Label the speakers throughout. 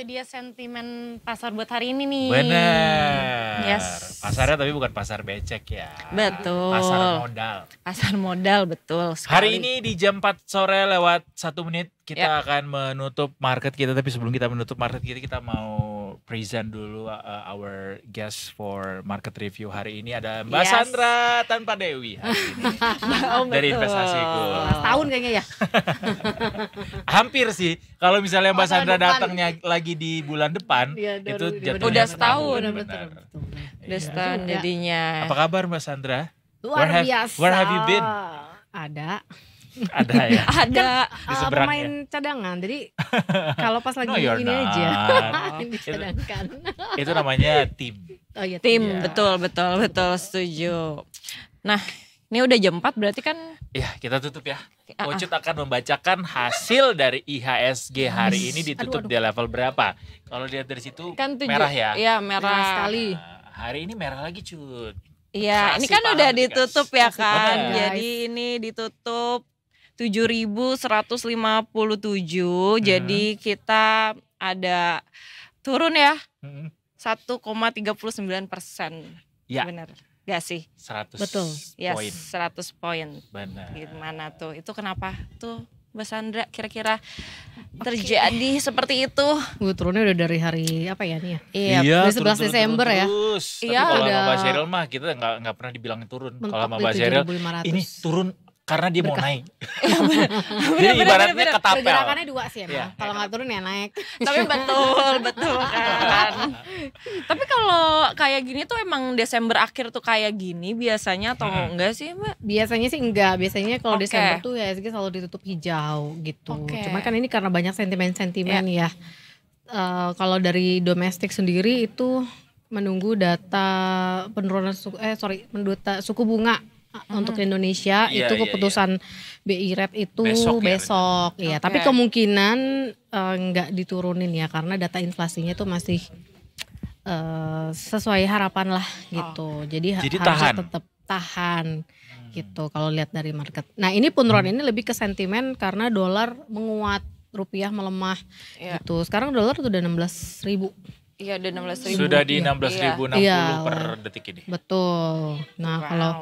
Speaker 1: itu dia sentimen pasar buat hari ini nih.
Speaker 2: Bener.
Speaker 1: Yes.
Speaker 2: Pasarnya tapi bukan pasar becek ya.
Speaker 1: Betul.
Speaker 2: Pasar modal.
Speaker 1: Pasar modal, betul sekali.
Speaker 2: Hari ini di jam 4 sore lewat 1 menit kita akan menutup market kita. Tapi sebelum kita menutup market kita mau present dulu our guest for market review hari ini. Ada Mbak Sandra Tanpa Dewi hari ini. Dari Investasiku.
Speaker 3: Tahun kayaknya ya.
Speaker 2: Hampir sih. Kalau misalnya Mbak Sandra datangnya lagi di bulan depan,
Speaker 3: Ya,
Speaker 2: itu jatuhnya
Speaker 1: udah setahun.
Speaker 2: Benar.
Speaker 1: Udah setahun jadinya.
Speaker 2: Apa kabar Mbak Sandra?
Speaker 3: Luar biasa.
Speaker 2: Where have you been?
Speaker 3: Ada
Speaker 2: Ya.
Speaker 1: Ada
Speaker 2: Di seberangnya.
Speaker 3: pemain cadangan. Jadi kalau pas lagi
Speaker 2: No, you're
Speaker 3: ini
Speaker 2: not.
Speaker 3: aja dicadangkan.
Speaker 2: Itu namanya tim.
Speaker 3: Oh iya,
Speaker 1: tim,
Speaker 2: Iya.
Speaker 1: betul setuju. Nah, ini udah jam 4 berarti kan
Speaker 2: Ya, kita tutup ya. Ucut akan membacakan hasil dari IHSG hari ini ditutup di level berapa. Kalau lihat dari situ
Speaker 1: kan
Speaker 2: merah ya.
Speaker 1: Iya,
Speaker 3: Merah
Speaker 1: merah.
Speaker 3: sekali.
Speaker 2: Nah, hari ini merah lagi Cut.
Speaker 1: Iya, ini
Speaker 2: Kasih
Speaker 1: kan
Speaker 2: paham
Speaker 1: udah
Speaker 2: nih, guys.
Speaker 1: ditutup ya kan.
Speaker 2: Bener.
Speaker 1: Jadi ini ditutup 7.157. Jadi kita ada turun ya
Speaker 2: Hmm,
Speaker 1: 1,39%.
Speaker 2: Ya.
Speaker 1: Bener gak sih?
Speaker 2: 100
Speaker 3: Betul.
Speaker 1: Yes,
Speaker 2: poin.
Speaker 1: 100 poin.
Speaker 2: Benar.
Speaker 1: Gimana tuh? Itu kenapa tuh Mbak Sandra kira-kira terjadi seperti itu?
Speaker 3: Gue turunnya udah dari hari apa ya nih ya?
Speaker 1: Iya,
Speaker 3: Dari 11 Desember ya.
Speaker 2: Terus. Tapi
Speaker 1: Iya.
Speaker 2: kalau sama
Speaker 3: Udah-
Speaker 2: Mbak Sheryl mah kita nggak pernah dibilangin turun. Kalau
Speaker 3: Mentok
Speaker 2: sama
Speaker 3: di
Speaker 2: Mbak Sheryl
Speaker 3: 7.500.
Speaker 2: ini turun karena dia mau naik.
Speaker 1: bener,
Speaker 2: Jadi ibaratnya
Speaker 1: bener.
Speaker 2: ketapel.
Speaker 3: Pergerakannya dua sih emang.
Speaker 2: Iya.
Speaker 3: Kalau nggak turun ya naik.
Speaker 1: Tapi betul kan. Tapi kalau kayak gini tuh emang Desember akhir tuh kayak gini biasanya atau enggak sih Mbak?
Speaker 3: Biasanya sih enggak. Biasanya kalau
Speaker 1: Oke.
Speaker 3: Desember tuh ya IHSG selalu ditutup hijau gitu.
Speaker 1: Oke.
Speaker 3: Cuman kan ini karena banyak sentimen-sentimen ya. Kalau dari domestik sendiri itu menunggu data penurunan suku bunga untuk Indonesia.
Speaker 2: Iya,
Speaker 3: Itu
Speaker 2: iya,
Speaker 3: keputusan BI Rate itu
Speaker 2: Besok
Speaker 3: besok,
Speaker 2: ya,
Speaker 3: ya.
Speaker 1: Oke.
Speaker 3: Tapi kemungkinan enggak diturunin ya karena data inflasinya itu masih sesuai harapan lah gitu. Jadi
Speaker 2: Jadi
Speaker 3: harusnya
Speaker 2: tahan.
Speaker 3: tetap tahan gitu kalau lihat dari market. Nah, ini penurunan ini lebih ke sentimen karena dolar menguat, rupiah melemah
Speaker 1: Iya.
Speaker 3: gitu. Sekarang dolar tuh udah 16.000.
Speaker 1: Iya udah 16.000.
Speaker 2: Sudah di
Speaker 3: Iya.
Speaker 2: 16.060
Speaker 3: Iya.
Speaker 2: per detik ini.
Speaker 3: Betul. Nah,
Speaker 1: Wow.
Speaker 3: kalau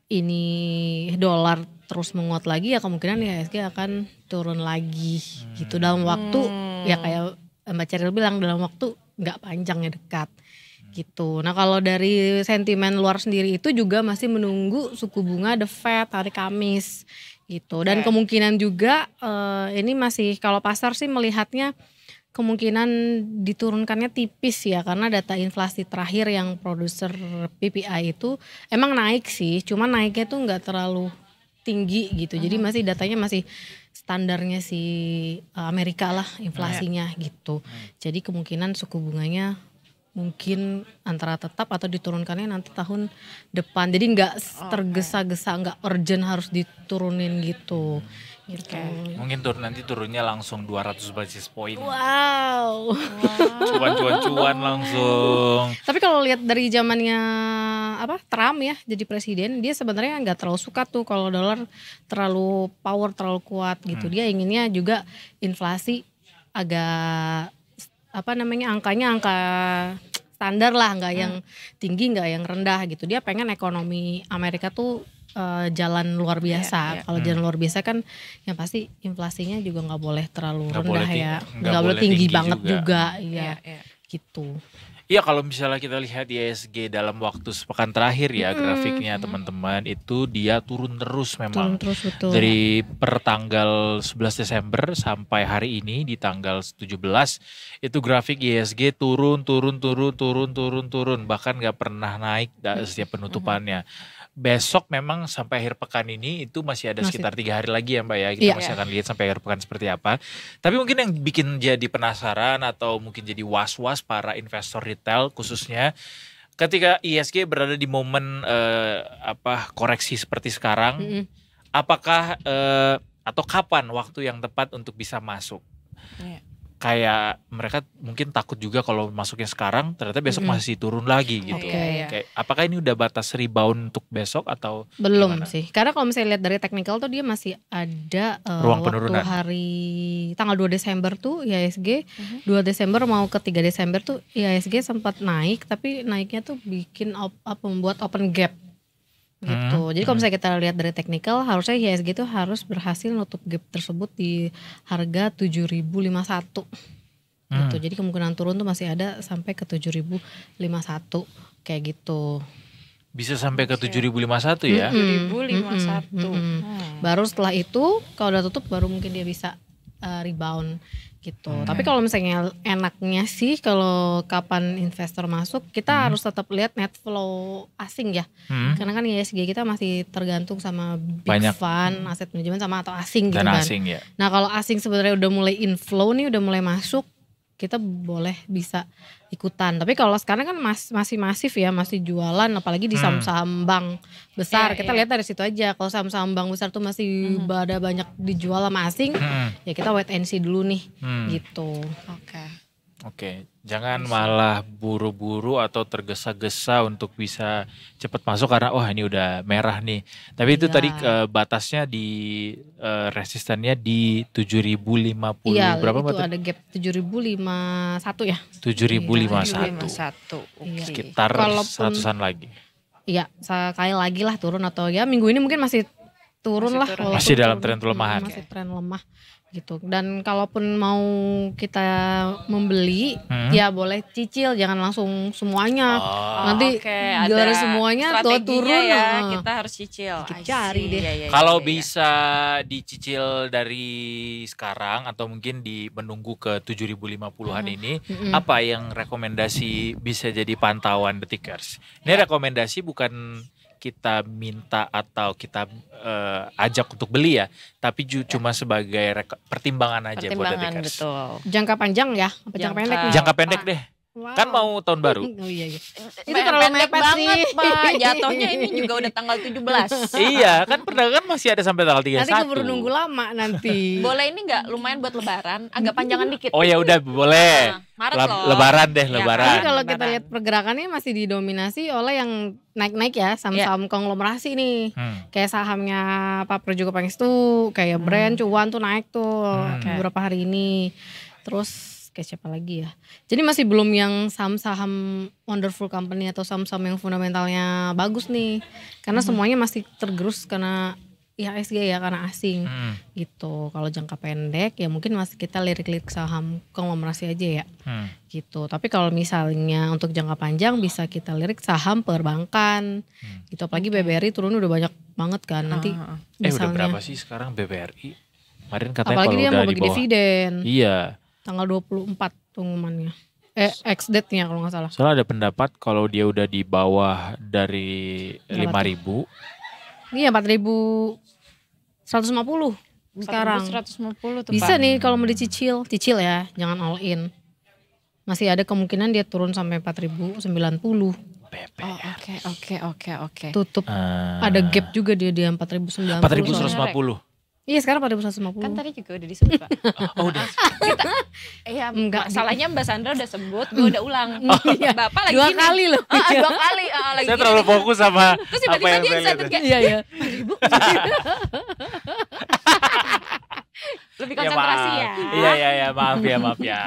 Speaker 3: ini dolar terus menguat lagi ya kemungkinan IHSG akan turun lagi gitu dalam waktu ya kayak Mbak Cheryl bilang dalam waktu nggak panjang ya dekat gitu. Nah kalau dari sentimen luar sendiri itu juga masih menunggu suku bunga The Fed hari Kamis gitu dan kemungkinan juga ini masih kalau pasar sih melihatnya kemungkinan diturunkannya tipis ya karena data inflasi terakhir yang produser PPI itu emang naik sih, cuman naiknya tuh nggak terlalu tinggi gitu. Jadi masih datanya masih standarnya si Amerika lah inflasinya gitu. Jadi kemungkinan suku bunganya mungkin antara tetap atau diturunkannya nanti tahun depan. Jadi nggak tergesa-gesa, nggak urgent harus diturunin gitu. Gitu.
Speaker 2: Mungkin nanti turunnya langsung 200 basis poin.
Speaker 3: Wow.
Speaker 2: Cuan-cuan langsung.
Speaker 3: Tapi kalau lihat dari zamannya Trump ya jadi presiden, dia sebenarnya nggak terlalu suka tuh kalau dolar terlalu terlalu kuat gitu. Dia inginnya juga inflasi agak angkanya angka standar lah, nggak yang tinggi nggak yang rendah gitu. Dia pengen ekonomi Amerika tuh jalan luar biasa. Kalau jalan luar biasa kan yang pasti inflasinya juga nggak boleh terlalu
Speaker 2: Nggak
Speaker 3: rendah
Speaker 2: boleh
Speaker 3: ya,
Speaker 2: nggak
Speaker 3: nggak boleh
Speaker 2: boleh
Speaker 3: tinggi
Speaker 2: tinggi
Speaker 3: banget
Speaker 2: juga.
Speaker 3: juga, ya gitu.
Speaker 2: Iya kalau misalnya kita lihat IHSG dalam waktu sepekan terakhir ya grafiknya teman-teman itu dia turun terus memang.
Speaker 3: Turun terus betul.
Speaker 2: Dari per tanggal 11 Desember sampai hari ini di tanggal 17 itu grafik IHSG turun bahkan nggak pernah naik setiap penutupannya. Besok memang sampai akhir pekan ini itu masih ada sekitar 3 hari lagi ya Mbak ya. Kita
Speaker 3: Iya.
Speaker 2: masih akan lihat sampai akhir pekan seperti apa. Tapi mungkin yang bikin jadi penasaran atau mungkin jadi was-was para investor retail khususnya ketika IHSG berada di momen koreksi seperti sekarang, apakah atau kapan waktu yang tepat untuk bisa masuk?
Speaker 1: Iya.
Speaker 2: kayak mereka mungkin takut juga kalau masuknya sekarang ternyata besok masih turun lagi gitu.
Speaker 3: Oke.
Speaker 2: Kayak apakah ini udah batas rebound untuk besok atau
Speaker 3: Belum
Speaker 2: gimana?
Speaker 3: sih. Karena kalau misalnya lihat dari technical tuh dia masih ada
Speaker 2: Ruang
Speaker 3: waktu
Speaker 2: penurunan.
Speaker 3: hari tanggal 2 Desember tuh IHSG 2 Desember mau ke 3 Desember tuh IHSG sempat naik, tapi naiknya tuh bikin membuat open gap gitu. Jadi kalau misalnya kita lihat dari technical, harusnya IHSG tuh harus berhasil nutup gap tersebut di harga 7.051 gitu. Jadi kemungkinan turun tuh masih ada sampai ke 7.051 kayak gitu.
Speaker 2: Bisa sampai ke 7.051 ya?
Speaker 1: 2051.
Speaker 3: Baru setelah itu kalau udah tutup baru mungkin dia bisa rebound gitu. Tapi kalau misalnya enaknya sih kalau kapan investor masuk, kita harus tetap lihat net flow asing ya. Karena kan IHSG kita masih tergantung sama big
Speaker 2: Banyak.
Speaker 3: fund, aset manajemen sama atau asing gitu
Speaker 2: Dan
Speaker 3: kan.
Speaker 2: asing ya.
Speaker 3: Nah kalau asing sebenarnya udah mulai inflow nih, udah mulai masuk, kita boleh bisa ikutan. Tapi kalau sekarang kan masih masif ya, masih jualan, apalagi di saham-saham bank besar. Kita lihat dari situ aja. Kalau saham-saham bank besar tuh masih ada banyak dijual sama asing, ya kita wait and see dulu nih, gitu.
Speaker 2: Oke, jangan malah buru-buru atau tergesa-gesa untuk bisa cepat masuk karena wah ini udah merah nih. Tapi itu tadi batasnya di resistannya di 7.050
Speaker 3: Iya,
Speaker 2: berapa
Speaker 3: itu
Speaker 2: Mbak?
Speaker 3: ada gap 7.051 ya.
Speaker 2: 7.051.
Speaker 1: 51. Oke.
Speaker 2: Sekitar
Speaker 3: Kalaupun-
Speaker 2: 100-an lagi.
Speaker 3: Iya, sekali lagi lah turun atau ya minggu ini mungkin masih turun
Speaker 1: Masih
Speaker 3: lah.
Speaker 1: turun.
Speaker 3: walaupun
Speaker 2: Masih dalam
Speaker 3: turun.
Speaker 2: tren pelemahan.
Speaker 3: Masih tren lemah gitu. Dan kalaupun mau kita membeli, ya boleh cicil, jangan langsung semuanya. Nanti
Speaker 1: Oke,
Speaker 3: gara
Speaker 1: ada
Speaker 3: semuanya tuh
Speaker 1: strateginya
Speaker 3: turun.
Speaker 1: ya,
Speaker 3: heeh.
Speaker 1: kita harus cicil.
Speaker 3: Kita
Speaker 1: I
Speaker 3: cari
Speaker 1: see.
Speaker 3: deh.
Speaker 1: Iya, iya,
Speaker 2: Kalau
Speaker 1: iya, iya.
Speaker 2: bisa dicicil dari sekarang atau mungkin menunggu ke 7.050-an ini, apa yang rekomendasi bisa jadi pantauan Detikers? Ini rekomendasi bukan kita minta atau kita ajak untuk beli ya, tapi cuma sebagai pertimbangan aja buat
Speaker 1: Pertimbangan,
Speaker 2: Detikers.
Speaker 1: betul.
Speaker 3: Jangka panjang ya, apa jangka pendek nih?
Speaker 2: Jangka pendek deh,
Speaker 3: Wow.
Speaker 2: kan mau tahun baru.
Speaker 3: Oh iya iya. Itu
Speaker 1: Itu
Speaker 3: terlalu
Speaker 1: pendek
Speaker 3: mepet
Speaker 1: banget,
Speaker 3: sih.
Speaker 1: Pak. Jatuhnya ini juga udah tanggal 17.
Speaker 2: Iya, kan perdagangan masih ada sampai tanggal 31.
Speaker 3: Nanti keburu nunggu lama nanti.
Speaker 1: Boleh ini nggak lumayan buat lebaran, agak panjangan dikit.
Speaker 2: Oh ya udah boleh.
Speaker 1: Nah, Maret loh.
Speaker 2: Lebaran deh,
Speaker 1: Ya,
Speaker 2: lebaran.
Speaker 3: Tapi kalau kita
Speaker 1: Lebaran.
Speaker 3: lihat pergerakannya masih didominasi oleh yang naik-naik ya, saham-saham konglomerasi nih. Kayak sahamnya Pak Prajogo Pangestu, kayak Brand, Cuan tuh naik tuh beberapa hari ini. Terus kayak siapa lagi ya? Jadi masih belum yang saham-saham wonderful company atau saham-saham yang fundamentalnya bagus nih. Karena semuanya masih tergerus karena IHSG ya, karena asing gitu. Kalau jangka pendek ya mungkin masih kita lirik-lirik saham konglomerasi aja ya. Gitu. Tapi kalau misalnya untuk jangka panjang bisa kita lirik saham perbankan gitu. Apalagi BBRI turun udah banyak banget kan. Nanti
Speaker 2: Udah
Speaker 3: misalnya
Speaker 2: berapa sih sekarang BBRI? Kemarin katanya
Speaker 3: apalagi
Speaker 2: kalau
Speaker 3: dia
Speaker 2: udah
Speaker 3: mau
Speaker 2: di
Speaker 3: bagi
Speaker 2: bawah.
Speaker 3: dividen
Speaker 2: Iya.
Speaker 3: tanggal 24 pengumumannya. Ex-date-nya kalau nggak salah.
Speaker 2: Soalnya ada pendapat kalau dia udah di bawah dari
Speaker 3: Berapa
Speaker 2: 5.000.
Speaker 3: Iya 4.150 sekarang.
Speaker 1: 150 tuh,
Speaker 3: Bisa
Speaker 1: Pak.
Speaker 3: nih kalau mau dicicil, cicil ya, jangan all in. Masih ada kemungkinan dia turun sampai 4.090.
Speaker 1: Oh, oke.
Speaker 3: Tutup. Ada gap juga dia di 4.090.
Speaker 2: 4.150.
Speaker 3: Iya sekarang 4.150.
Speaker 1: Kan tadi juga udah disebut, Pak.
Speaker 2: Oh udah.
Speaker 1: Iya,
Speaker 3: Enggak,
Speaker 1: masalahnya Mbak Sandra udah sebut, gue udah ulang. Bapak lagi
Speaker 3: Dua
Speaker 1: gini.
Speaker 3: kali loh.
Speaker 1: Dua kali. Lagi
Speaker 2: Saya
Speaker 1: gini.
Speaker 2: terlalu fokus sama
Speaker 1: Terus
Speaker 2: apa
Speaker 1: tiba-tiba
Speaker 2: yang
Speaker 1: dia
Speaker 2: saya lihat.
Speaker 1: excited kayak,
Speaker 3: Iya iya.
Speaker 1: lebih konsentrasi ya.
Speaker 2: Iya, maaf ya.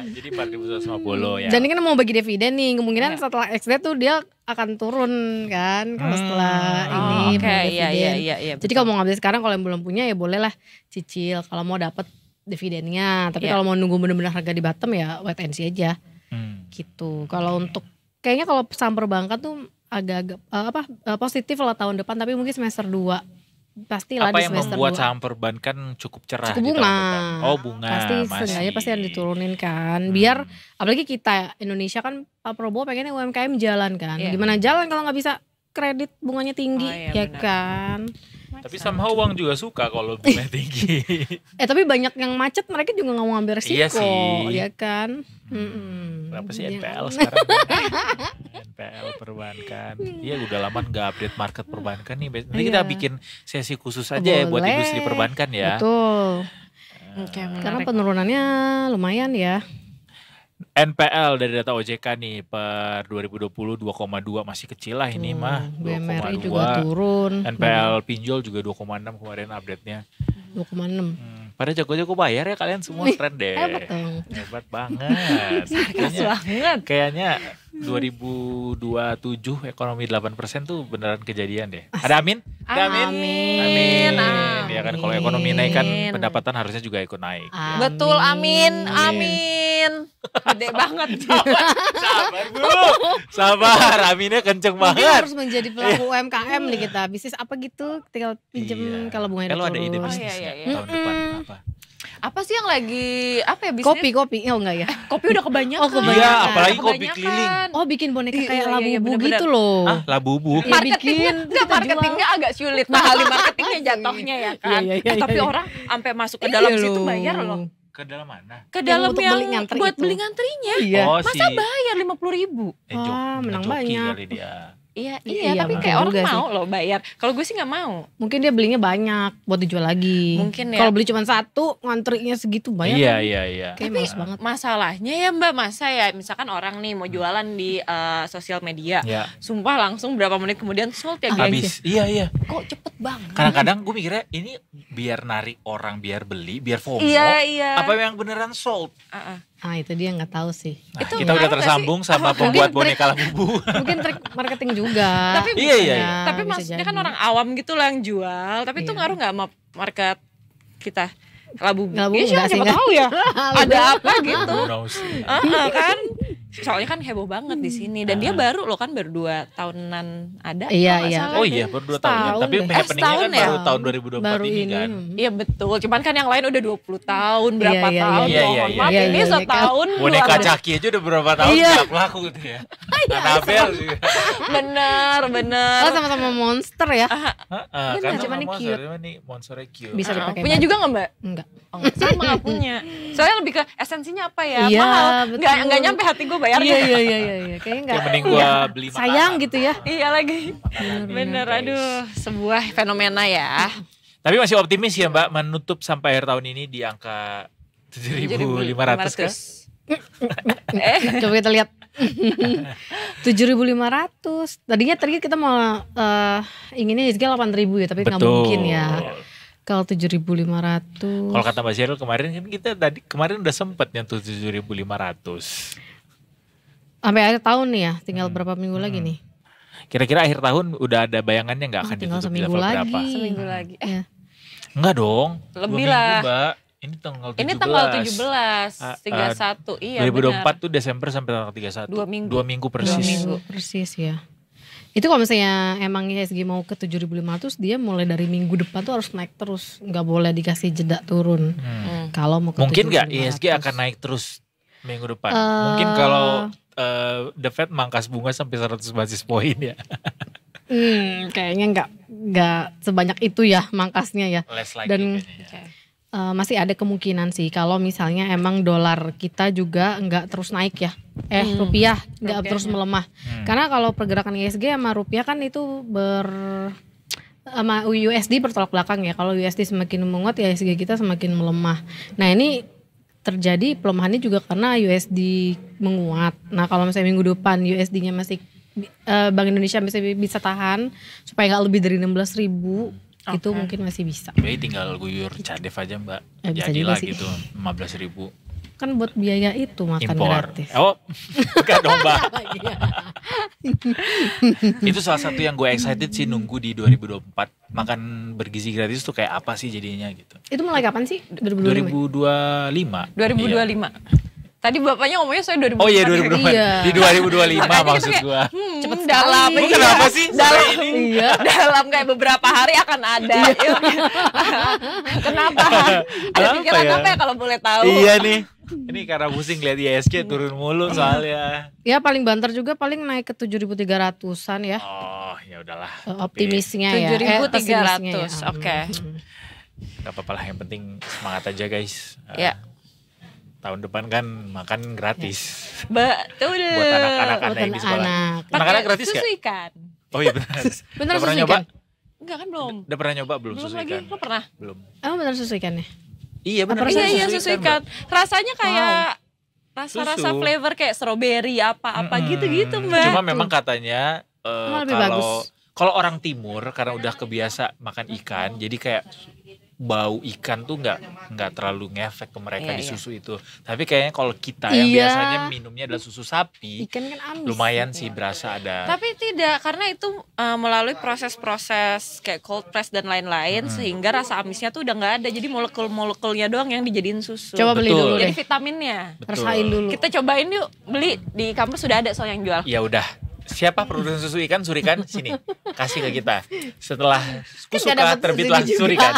Speaker 2: Jadi 4.150 ya.
Speaker 3: Dan ini kan mau bagi dividen nih, kemungkinan setelah ex-date tuh dia akan turun kan kalau setelah ini
Speaker 1: Oke,
Speaker 3: bagi dividen.
Speaker 1: iya.
Speaker 3: Jadi kalau mau ngambil sekarang, kalau yang belum punya ya bolehlah cicil kalau mau dapat dividennya. Tapi
Speaker 1: Iya.
Speaker 3: kalau mau nunggu benar-benar harga di bottom ya wait and see aja gitu. Kalau untuk kayaknya kalau saham perbankan tuh agak-agak positif lah tahun depan, tapi mungkin semester 2 pastilah
Speaker 2: Apa
Speaker 3: di
Speaker 2: yang
Speaker 3: semester
Speaker 2: membuat
Speaker 3: 2.
Speaker 2: saham perbankan cukup cerah
Speaker 3: Cukup
Speaker 2: di
Speaker 3: bunga.
Speaker 2: tahun depan? Oh bunga
Speaker 3: Pasti seenggaknya pasti yang diturunin kan. Biar apalagi kita Indonesia kan Pak Prabowo pengennya UMKM jalan kan.
Speaker 1: Iya.
Speaker 3: Gimana jalan kalau nggak bisa kredit bunganya tinggi
Speaker 1: Oh, iya,
Speaker 3: ya
Speaker 1: benar.
Speaker 3: kan.
Speaker 2: Tapi somehow uang juga suka kalau bunga tinggi.
Speaker 3: Tapi banyak yang macet, mereka juga nggak mau ngambil resiko.
Speaker 2: Iya sih.
Speaker 3: Ya kan.
Speaker 2: Berapa sih
Speaker 3: Iya.
Speaker 2: NPL sekarang? NPL perbankan. Iya udah lama nggak update market perbankan nih. Nanti kita
Speaker 3: Iya.
Speaker 2: bikin sesi khusus aja ya buat
Speaker 3: Boleh.
Speaker 2: industri perbankan ya.
Speaker 3: Betul.
Speaker 1: Oke,
Speaker 3: Karena
Speaker 1: menarik.
Speaker 3: penurunannya lumayan ya.
Speaker 2: NPL dari data OJK nih per 2020 2,2 masih kecil lah ini mah.
Speaker 3: BMRI
Speaker 2: 2,2.
Speaker 3: juga turun.
Speaker 2: NPL pinjol juga 2,6 kemarin update-nya.
Speaker 3: 2,6.
Speaker 2: Pada jago-jago bayar ya kalian semua, keren deh.
Speaker 3: Hebat dong.
Speaker 2: Hebat banget. Kayaknya 2027 ekonomi 8% tuh beneran kejadian deh. Ada amin? Ada amin?
Speaker 1: Amin.
Speaker 2: Amin. Ya kan kalau ekonomi naik kan
Speaker 1: Amin.
Speaker 2: pendapatan harusnya juga ikut naik. Ya.
Speaker 1: Betul, amin.
Speaker 2: Amin.
Speaker 1: Gede banget.
Speaker 2: Sabar Bu. Sabar, aminnya kenceng
Speaker 3: Mungkin
Speaker 2: banget.
Speaker 3: harus menjadi pelaku UMKM nih kita. Bisnis apa gitu, tinggal pinjem
Speaker 2: Iya.
Speaker 3: kalau bunganya
Speaker 2: Kalau
Speaker 3: udah
Speaker 2: ada ide
Speaker 3: turun.
Speaker 2: bisnis
Speaker 1: iya,
Speaker 2: nggak
Speaker 1: iya.
Speaker 2: tahun depan apa?
Speaker 1: Apa sih yang lagi bisnis?
Speaker 3: Kopi, oh enggak ya?
Speaker 1: Kopi udah kebanyakan.
Speaker 3: Oh, kebanyakan.
Speaker 2: Iya, apalagi kopi
Speaker 1: Kebanyakan.
Speaker 2: keliling.
Speaker 3: Oh bikin boneka
Speaker 1: Iya,
Speaker 3: kayak
Speaker 1: iya,
Speaker 3: labu
Speaker 1: iya,
Speaker 3: bu
Speaker 1: bener-bener.
Speaker 3: gitu loh.
Speaker 2: Ah, labubu.
Speaker 3: Iya,
Speaker 1: Marketingnya
Speaker 3: bikin,
Speaker 1: enggak,
Speaker 3: kita
Speaker 1: marketingnya agak sulit, mahal di marketingnya jatuhnya ya kan.
Speaker 3: Iya, iya,
Speaker 1: Tapi
Speaker 3: iya.
Speaker 1: orang sampai masuk ke dalam
Speaker 3: Iya
Speaker 1: situ
Speaker 3: loh.
Speaker 1: bayar loh.
Speaker 2: Ke dalam mana?
Speaker 1: Ke dalam
Speaker 3: untuk
Speaker 1: yang
Speaker 3: beli ngantri
Speaker 1: buat
Speaker 3: itu.
Speaker 1: beli ngantrinya.
Speaker 3: Iya.
Speaker 2: Oh,
Speaker 1: Masa bayar 50.000?
Speaker 3: Wah, menang
Speaker 2: ngejoki
Speaker 3: banyak.
Speaker 2: kali dia.
Speaker 1: Iya,
Speaker 3: Iya,
Speaker 1: iya, tapi
Speaker 3: mungkin
Speaker 1: kayak orang
Speaker 3: juga sih.
Speaker 1: mau loh bayar. Kalau gue sih nggak mau.
Speaker 3: Mungkin dia belinya banyak buat dijual lagi.
Speaker 1: Mungkin ya.
Speaker 3: Kalau beli cuma satu, ngantrinya segitu banyak.
Speaker 2: Iya,
Speaker 3: kan?
Speaker 2: iya, iya.
Speaker 3: Kayak males banget.
Speaker 1: Masalahnya ya Mbak, masa ya misalkan orang nih mau jualan di sosial media.
Speaker 2: Ya,
Speaker 1: Sumpah langsung berapa menit kemudian sold ya guys.
Speaker 2: habis. Iya, iya.
Speaker 1: Kok cepet banget?
Speaker 2: Kadang-kadang gue mikirnya ini biar narik orang, biar beli, biar FOMO.
Speaker 1: Iya, iya.
Speaker 2: Apa yang beneran sold?
Speaker 3: Ah itu dia nggak tahu sih.
Speaker 2: Nah,
Speaker 1: Itu
Speaker 2: kita udah
Speaker 1: ngaruh nggak
Speaker 2: tersambung sama pembuat boneka labubu.
Speaker 3: Mungkin trik marketing juga.
Speaker 1: Tapi
Speaker 2: Iya, iya, iya.
Speaker 1: Tapi
Speaker 3: bisa
Speaker 1: maksudnya kan
Speaker 3: jadi.
Speaker 1: orang awam gitu lah yang jual. Tapi itu
Speaker 3: Iya.
Speaker 1: ngaruh nggak sama market kita? Labu.
Speaker 3: Labu
Speaker 1: Iya,
Speaker 3: enggak sih,
Speaker 1: siapa
Speaker 3: enggak.
Speaker 1: tahu ya. Ada apa gitu.
Speaker 2: Who knows?
Speaker 1: Kan soalnya kan heboh banget di sini dan dia baru loh kan baru 2 tahunan ada.
Speaker 3: Iya,
Speaker 1: kalau nggak
Speaker 3: iya.
Speaker 1: salah
Speaker 2: Oh
Speaker 1: deh.
Speaker 2: iya, baru 2 tahun ya.
Speaker 3: Setahun
Speaker 2: Tapi
Speaker 3: deh.
Speaker 2: happeningnya
Speaker 1: setahun
Speaker 2: kan
Speaker 1: ya?
Speaker 2: baru tahun 2024
Speaker 3: Baru
Speaker 2: ini kan.
Speaker 1: Iya betul, cuman kan yang lain udah 20 tahun, berapa
Speaker 3: Iya, iya,
Speaker 1: tahun
Speaker 2: iya.
Speaker 1: mohon
Speaker 2: Iya,
Speaker 1: maaf
Speaker 3: iya,
Speaker 1: ini
Speaker 3: iya, iya.
Speaker 1: setahun
Speaker 2: Boneka
Speaker 1: doang.
Speaker 2: Caki aja udah berapa tahun
Speaker 3: Iya.
Speaker 2: nggak laku gitu ya. Anabel juga.
Speaker 1: Bener.
Speaker 3: Oh sama-sama monster ya?
Speaker 2: Heeh, kan
Speaker 3: Cuma
Speaker 2: sama
Speaker 3: ini
Speaker 2: monster,
Speaker 3: cute.
Speaker 2: cuma nih monsternya cute.
Speaker 3: Bisa dipakai
Speaker 1: Punya
Speaker 3: banget.
Speaker 1: juga nggak Mbak?
Speaker 3: Enggak.
Speaker 1: Oh, enggak, saya emang nggak punya. Soalnya lebih ke esensinya apa ya?
Speaker 3: Iya,
Speaker 1: Mahal.
Speaker 3: betul.
Speaker 1: Nggak nyampe hati gue bayarnya.
Speaker 3: Iya. Kayaknya enggak.
Speaker 2: Kayak mending gua beli makanan.
Speaker 3: Sayang gitu ya.
Speaker 1: Iya lagi.
Speaker 2: Makanan,
Speaker 1: Bener,
Speaker 2: guys.
Speaker 1: aduh, sebuah fenomena ya.
Speaker 2: Tapi masih optimis ya Mbak menutup sampai akhir tahun ini di angka 7.500 kan?
Speaker 3: Coba kita lihat. 7.500. Tadinya kita mau inginnya ISG 8.000 ya, tapi nggak mungkin ya. Kalau 7.500.
Speaker 2: Kalau kata Mbak Sheryl kemarin kan kita kemarin udah sempet nyentuh 7.500.
Speaker 3: Sampai akhir tahun nih ya, tinggal berapa minggu lagi nih?
Speaker 2: Kira-kira akhir tahun udah ada bayangannya nggak akan
Speaker 3: tinggal
Speaker 2: ditutup di
Speaker 3: seminggu
Speaker 2: level
Speaker 3: lagi.
Speaker 2: berapa?
Speaker 1: Seminggu lagi.
Speaker 3: Ya.
Speaker 2: Enggak dong.
Speaker 1: Lebih
Speaker 2: 2 minggu,
Speaker 1: lah.
Speaker 2: Mbak. Ini tanggal 17.
Speaker 1: Ini tanggal 17, 31. Iya
Speaker 2: 2024
Speaker 1: benar.
Speaker 2: tuh Desember sampai tanggal 31.
Speaker 1: 2 minggu.
Speaker 2: 2 minggu
Speaker 3: 2
Speaker 2: persis.
Speaker 3: minggu persis ya. Itu kalau misalnya emang ISG mau ke 7.500, dia mulai dari minggu depan tuh harus naik terus, nggak boleh dikasih jeda turun. Kalau mau ke
Speaker 2: Mungkin nggak
Speaker 3: 7.500.
Speaker 2: ISG akan naik terus minggu depan? Mungkin kalau The Fed mangkas bunga sampai 100 basis point ya.
Speaker 3: Kayaknya nggak sebanyak itu ya mangkasnya ya.
Speaker 2: Less likely
Speaker 3: Dan
Speaker 2: kayaknya ya.
Speaker 3: masih ada kemungkinan sih kalau misalnya emang dolar kita juga nggak terus naik ya. Rupiah nggak terus melemah. Karena kalau pergerakan ISG sama rupiah kan itu sama USD bertolak belakang ya. Kalau USD semakin menguat ya ISG kita semakin melemah. Nah ini terjadi pelemahannya juga karena USD menguat. Nah kalau misalnya minggu depan USD-nya masih Bank Indonesia bisa tahan supaya nggak lebih dari 16.000, itu mungkin masih bisa.
Speaker 2: Jadi tinggal guyur cadef aja Mbak.
Speaker 3: Bisa
Speaker 2: Jadilah
Speaker 3: juga sih.
Speaker 2: gitu 15.000
Speaker 3: Kan buat biaya itu makan
Speaker 2: impor.
Speaker 3: gratis.
Speaker 2: Oh, enggak dong Mbak. Itu salah satu yang gue excited sih nunggu di 2024. Makan bergizi gratis tuh kayak apa sih jadinya gitu.
Speaker 3: Itu mulai kapan sih? 2025.
Speaker 2: 2025.
Speaker 1: 2025.
Speaker 2: Iya.
Speaker 1: Tadi bapaknya ngomongnya saya 2024.
Speaker 2: Oh iya 2025.
Speaker 3: Iya.
Speaker 2: Di 2025
Speaker 1: Makanya
Speaker 2: maksud
Speaker 1: kita kayak,
Speaker 2: gue.
Speaker 1: Cepet dalam.
Speaker 2: Lu kenapa sih
Speaker 1: Dalam.
Speaker 2: sampai ini?
Speaker 3: Iya.
Speaker 1: Dalam kayak beberapa hari akan ada. Kenapa? Ada
Speaker 2: Kenapa
Speaker 1: pikiran
Speaker 2: ya?
Speaker 1: apa ya kalau boleh tahu?
Speaker 2: Iya nih. Ini karena pusing lihat ISG turun mulu soalnya.
Speaker 3: Ya paling banter juga paling naik ke 7.300-an ya.
Speaker 2: Oh ya udahlah.
Speaker 3: Optimisnya ya.
Speaker 1: 7.300. Oke.
Speaker 2: Gak apa-apa lah, yang penting semangat aja guys.
Speaker 1: Ya.
Speaker 2: Tahun depan kan makan gratis.
Speaker 1: Betul.
Speaker 2: Buat anak-anak
Speaker 3: Buat
Speaker 2: Anda yang di sekolah.
Speaker 3: anak-anak.
Speaker 2: Anak-anak gratis
Speaker 1: susu
Speaker 2: gak?
Speaker 1: ikan.
Speaker 2: Oh iya benar.
Speaker 3: Bener
Speaker 2: Udah pernah
Speaker 3: susu
Speaker 2: nyoba?
Speaker 3: ikan?
Speaker 1: Enggak kan belum.
Speaker 2: Udah pernah nyoba belum
Speaker 1: Belum
Speaker 2: susu
Speaker 1: lagi.
Speaker 2: ikan?
Speaker 1: Lo pernah?
Speaker 2: Belum.
Speaker 3: Emang bener susu ikannya?
Speaker 2: Iya benar.
Speaker 1: Iya susu ikan. Rasanya kayak rasa-rasa
Speaker 2: Susu.
Speaker 1: flavor kayak strawberry apa-apa gitu-gitu Mbak.
Speaker 2: Cuma memang katanya
Speaker 3: Emang lebih bagus.
Speaker 2: kalau orang timur karena udah kebiasa makan ikan, jadi kayak bau ikan tuh nggak terlalu ngefek ke mereka
Speaker 1: Iya,
Speaker 2: di
Speaker 1: iya.
Speaker 2: susu itu. Tapi kayaknya kalau kita yang
Speaker 3: Iya.
Speaker 2: biasanya minumnya adalah susu sapi,
Speaker 3: Ikan kan amis.
Speaker 2: lumayan sih berasa ada.
Speaker 1: Tapi tidak, karena itu melalui proses-proses kayak cold press dan lain-lain sehingga rasa amisnya tuh udah nggak ada. Jadi molekul-molekulnya doang yang dijadiin susu.
Speaker 3: Coba beli
Speaker 2: Betul.
Speaker 3: dulu
Speaker 1: Jadi
Speaker 3: deh.
Speaker 1: vitaminnya.
Speaker 2: Betul.
Speaker 3: Rasain dulu.
Speaker 1: Kita cobain yuk, beli di kampus sudah ada soal yang jual.
Speaker 2: Ya udah. Siapa produsen susu ikan Surikan sini kasih ke kita. Setelah
Speaker 3: Kan
Speaker 2: suka
Speaker 3: nggak dapet
Speaker 2: terbitlah
Speaker 3: susunya juga.
Speaker 2: Surikan.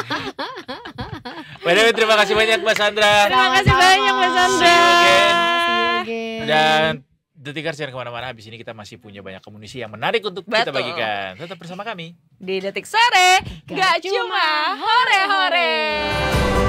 Speaker 2: By the way, terima kasih banyak Mbak Sandra.
Speaker 1: Terima kasih banyak Mbak Sandra.
Speaker 2: See you again.
Speaker 3: See you again.
Speaker 2: Dan Detikers jangan kemana-mana. Habis ini kita masih punya banyak amunisi yang menarik untuk kita
Speaker 1: Betul.
Speaker 2: bagikan. Tetap bersama kami.
Speaker 1: Di Detik Sore, gak cuma hore-hore.